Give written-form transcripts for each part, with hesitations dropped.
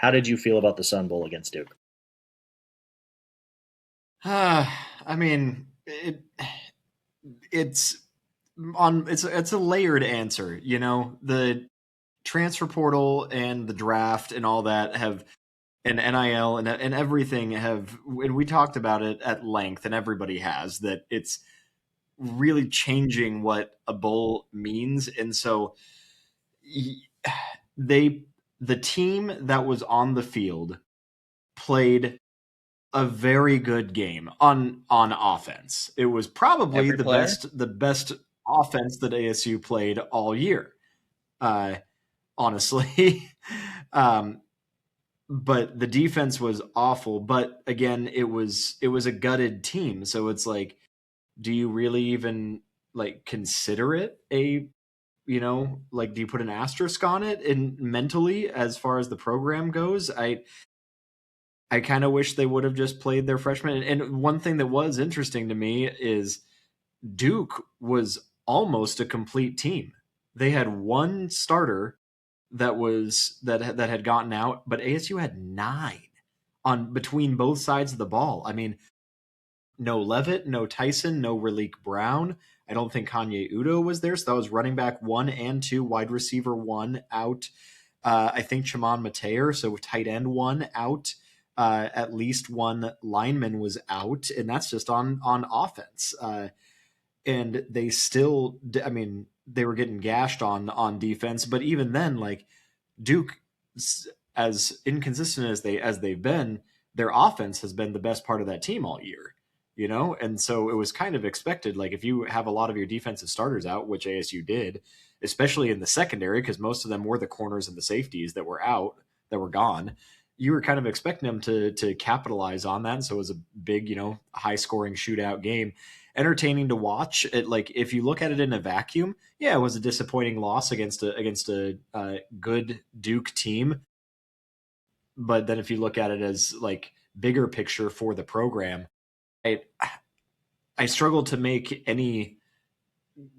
How did you feel about the Sun Bowl against Duke? I mean, it's it's a layered answer. The transfer portal and the draft and all that have and NIL and everything have, and we talked about it at length, and everybody has, that it's really changing what a bowl means. And so they the team that was on the field played a very good game on offense. It was probably Every player? the best offense that ASU played all year. Uh, honestly, um, but the defense was awful. But again, it was a gutted team, so it's like, do you really even like consider it a like, do you put an asterisk on it in mentally as far as the program goes? I kind of wish they would have just played their freshmen. And one thing that was interesting to me is Duke was almost a complete team. They had one starter that had gotten out, but ASU had nine on between both sides of the ball. I mean, no Levitt, no Tyson, no Raleek Brown. I don't think Kanye Udo was there. So that was running back 1 and 2, wide receiver 1 out. I think Chamon Mateer, so tight end 1 out. At least one lineman was out, and that's just on offense. And they still, I mean, they were getting gashed on defense, but even then, like, Duke, as inconsistent as they've been, their offense has been the best part of that team all year. And so it was kind of expected. Like, if you have a lot of your defensive starters out, which ASU did, especially in the secondary, because most of them were the corners and the safeties that were out, that were gone, you were kind of expecting them to capitalize on that. And so it was a big, high scoring shootout game, entertaining to watch. It, like, if you look at it in a vacuum, yeah, it was a disappointing loss against a good Duke team. But then if you look at it as like bigger picture for the program, I I struggle to make any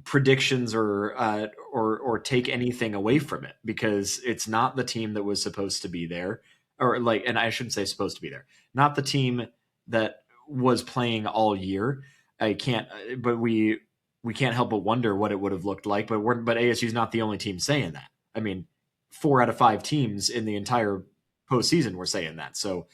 predictions or take anything away from it, because it's not the team that was supposed to be there, or like, and I shouldn't say supposed to be there, not the team that was playing all year. I can't, but we can't help but wonder what it would have looked like. But ASU's not the only team saying that. I mean, 4 out of 5 teams in the entire postseason were saying that. So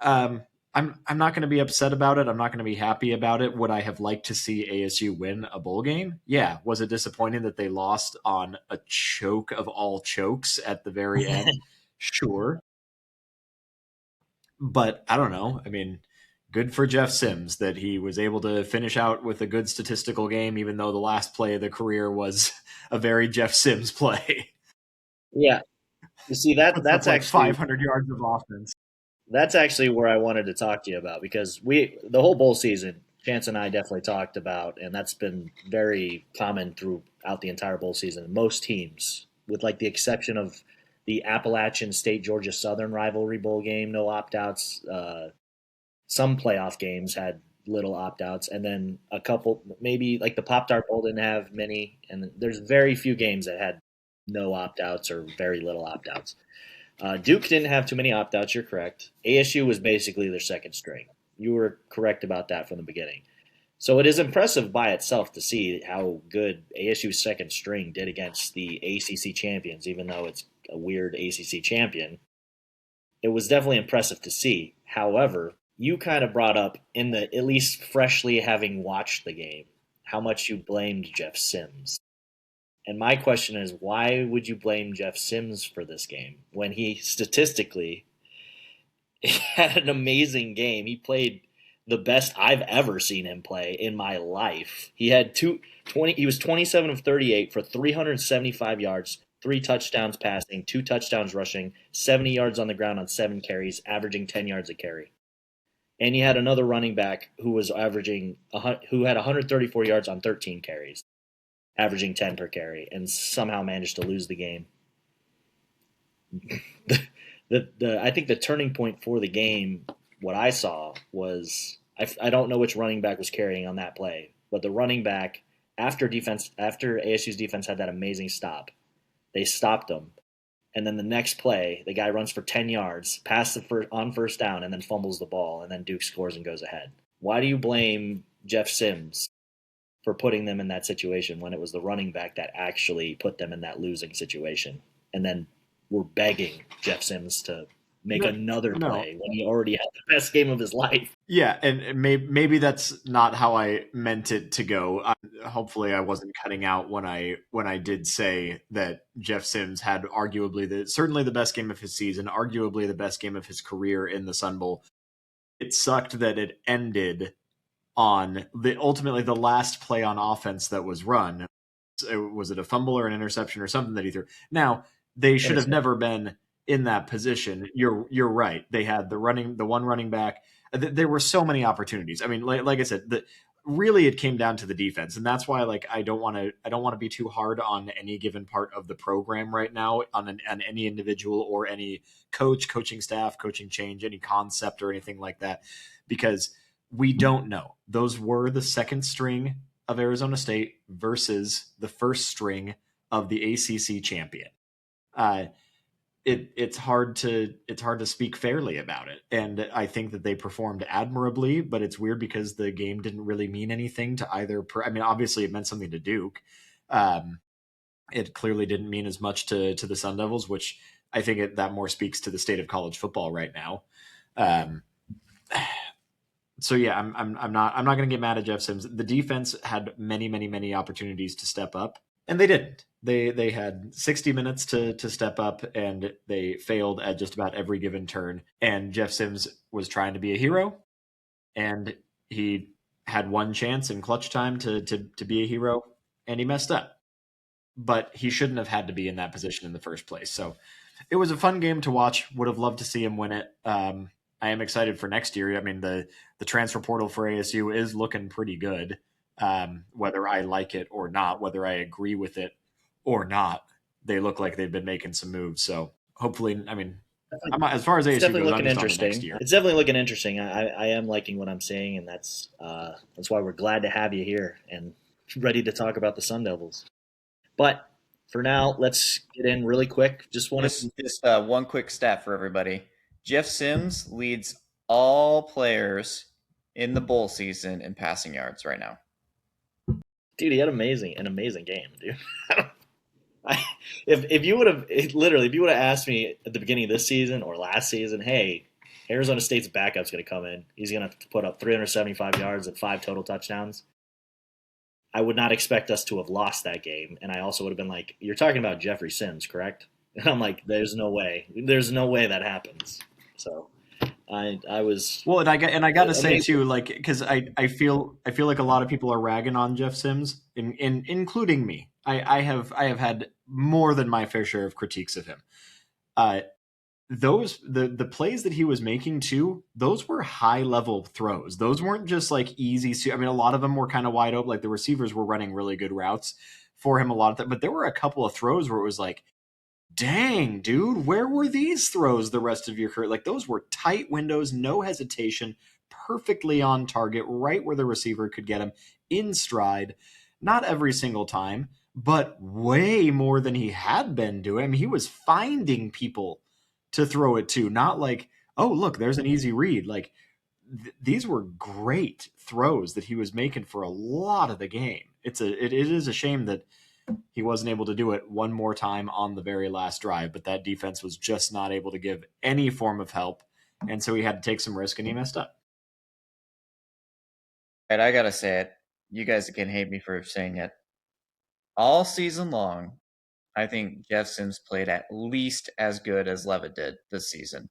um, I'm not going to be upset about it. I'm not going to be happy about it. Would I have liked to see ASU win a bowl game? Yeah. Was it disappointing that they lost on a choke of all chokes at the very end? Sure. But I don't know. I mean, good for Jeff Sims that he was able to finish out with a good statistical game, even though the last play of the career was a very Jeff Sims play. Yeah. You see that Puts up like 500 yards of offense. that's actually where I wanted to talk to you about, because the whole bowl season, Chance and I definitely talked about, and that's been very common throughout the entire bowl season. Most teams, with like the exception of the Appalachian State Georgia Southern rivalry bowl game, no opt outs. Some playoff games had little opt outs, and then a couple, maybe like the Pop Tart Bowl didn't have many, and there's very few games that had no opt outs or very little opt outs. Duke didn't have too many opt outs, you're correct. ASU was basically their second string. You were correct about that from the beginning. So it is impressive by itself to see how good ASU's second string did against the ACC champions, even though it's a weird ACC champion. It was definitely impressive to see. However, you kind of brought up, in the at least freshly having watched the game, how much you blamed Jeff Sims. And my question is, why would you blame Jeff Sims for this game when he statistically had an amazing game? He played the best I've ever seen him play in my life. He had 20, he was 27 of 38 for 375 yards, 3 touchdowns passing, 2 touchdowns rushing, 70 yards on the ground on 7 carries, averaging 10 yards a carry. And he had another running back who had 134 yards on 13 carries, averaging 10 per carry, and somehow managed to lose the game. I think the turning point for the game, what I saw was, I don't know which running back was carrying on that play, but the running back, after ASU's defense had that amazing stop, they stopped him. and then the next play, the guy runs for 10 yards, pass on first down, and then fumbles the ball, and then Duke scores and goes ahead. Why do you blame Jeff Sims for putting them in that situation when it was the running back that actually put them in that losing situation? And then we're begging Jeff Sims to make No, another no. play when he already had the best game of his life. Yeah, and maybe that's not how I meant it to go. Hopefully, I wasn't cutting out when I did say that Jeff Sims had arguably certainly the best game of his season, arguably the best game of his career in the Sun Bowl. It sucked that it ended on ultimately the last play on offense that was run. Was it a fumble or an interception or something that he threw? Now they should have never been in that position. You're right. They had the one running back. There were so many opportunities. I mean, like I said, really it came down to the defense, and that's why I don't want to be too hard on any given part of the program right now on any individual or any coaching staff, coaching change, any concept or anything like that, because we don't know. Those were the second string of Arizona State versus the first string of the ACC champion. Uh, it's hard to speak fairly about it, and I think that they performed admirably. But it's weird because the game didn't really mean anything to either. I mean, obviously it meant something to Duke. It clearly didn't mean as much to the Sun Devils, which I think that more speaks to the state of college football right now. So yeah, I'm not going to get mad at Jeff Sims. The defense had many opportunities to step up, and they didn't. They had 60 minutes to step up, and they failed at just about every given turn. And Jeff Sims was trying to be a hero, and he had one chance in clutch time to be a hero, and he messed up. But he shouldn't have had to be in that position in the first place. So it was a fun game to watch. Would have loved to see him win it. I am excited for next year. I mean, the transfer portal for ASU is looking pretty good, whether I like it or not, whether I agree with it or not. They look like they've been making some moves. So hopefully, I mean, as far as It's ASU definitely goes, I'm looking just on to next interesting. year. It's definitely looking interesting. I am liking what I'm seeing, and that's why we're glad to have you here and ready to talk about the Sun Devils. But for now, let's get in really quick. Just want to Just one quick stat for everybody. Jeff Sims leads all players in the bowl season in passing yards right now. dude, he had an amazing game, dude. I, if you would have literally if you would have asked me at the beginning of this season or last season, hey, Arizona State's backup's going to come in. He's going to put up 375 yards and 5 total touchdowns. I would not expect us to have lost that game, and I also would have been like, "You're talking about Jeffrey Sims, correct?" And I'm like, "There's no way. There's no way that happens." So I was Well, and I got to say amazing. too, like, because I feel like a lot of people are ragging on Jeff Sims, including me. I have had more than my fair share of critiques of him. Uh, the plays that he was making too, those were high level throws. Those weren't just like easy. I mean, a lot of them were kind of wide open. Like the receivers were running really good routes for him a lot of that, but there were a couple of throws where it was like, dang, dude, where were these throws the rest of your career? Like those were tight windows, no hesitation, perfectly on target, right where the receiver could get him in stride. Not every single time, but way more than he had been doing. I mean, he was finding people to throw it to, not like, oh, look, there's an easy read. Like these were great throws that he was making for a lot of the game. It is a shame that he wasn't able to do it one more time on the very last drive, but that defense was just not able to give any form of help. And so he had to take some risk and he messed up. Right, I gotta say it. You guys can hate me for saying it. All season long, I think Jeff Sims played at least as good as Levitt did this season.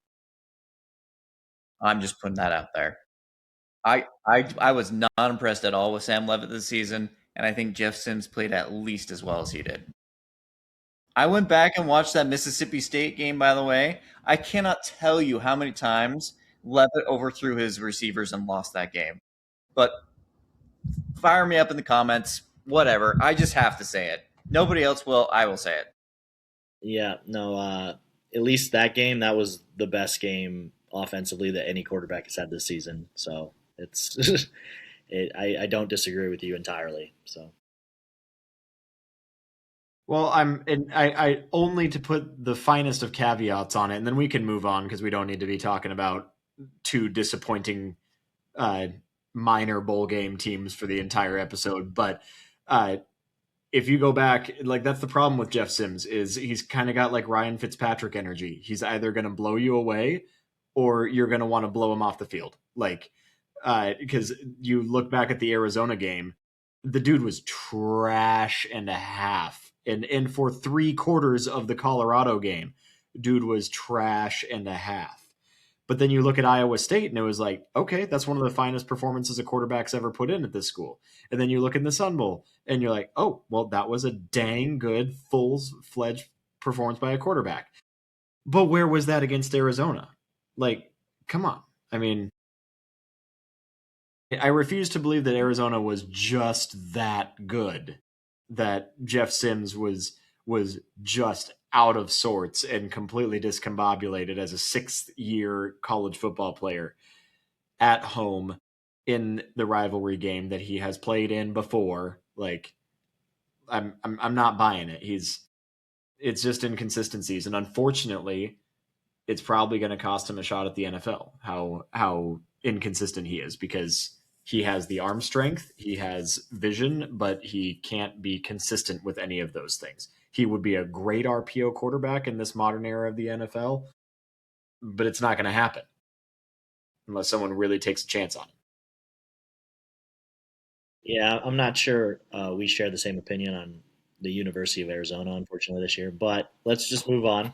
I'm just putting that out there. I was not impressed at all with Sam Levitt this season, and I think Jeff Sims played at least as well as he did. I went back and watched that Mississippi State game, by the way. I cannot tell you how many times Levitt overthrew his receivers and lost that game. But fire me up in the comments, whatever. I just have to say it. Nobody else will. I will say it. Yeah, no. At least that game, that was the best game offensively that any quarterback has had this season. So it's, I don't disagree with you entirely. So Well, I only to put the finest of caveats on it, and then we can move on because we don't need to be talking about two disappointing uh, minor bowl game teams for the entire episode. But uh, if you go back, like that's the problem with Jeff Sims is he's kind of got like Ryan Fitzpatrick energy. He's either going to blow you away or you're going to want to blow him off the field. Like, because you look back at the Arizona game, the dude was trash and a half, and for 3 quarters of the Colorado game, dude was trash and a half. But then you look at Iowa State and it was like, okay, that's one of the finest performances a quarterback's ever put in at this school. And then you look in the Sun Bowl and you're like, oh, well, that was a dang good, full fledged performance by a quarterback. But where was that against Arizona? Like, come on. I mean, I refuse to believe that Arizona was just that good. That Jeff Sims was just out of sorts and completely discombobulated as a 6th-year college football player at home in the rivalry game that he has played in before. Like, I'm not buying it. It's just inconsistencies, and unfortunately, it's probably going to cost him a shot at the NFL. How inconsistent he is because he has the arm strength, he has vision, but he can't be consistent with any of those things. He would be a great RPO quarterback in this modern era of the NFL, but it's not going to happen unless someone really takes a chance on him. Yeah, I'm not sure we share the same opinion on the University of Arizona, unfortunately, this year. But let's just move on.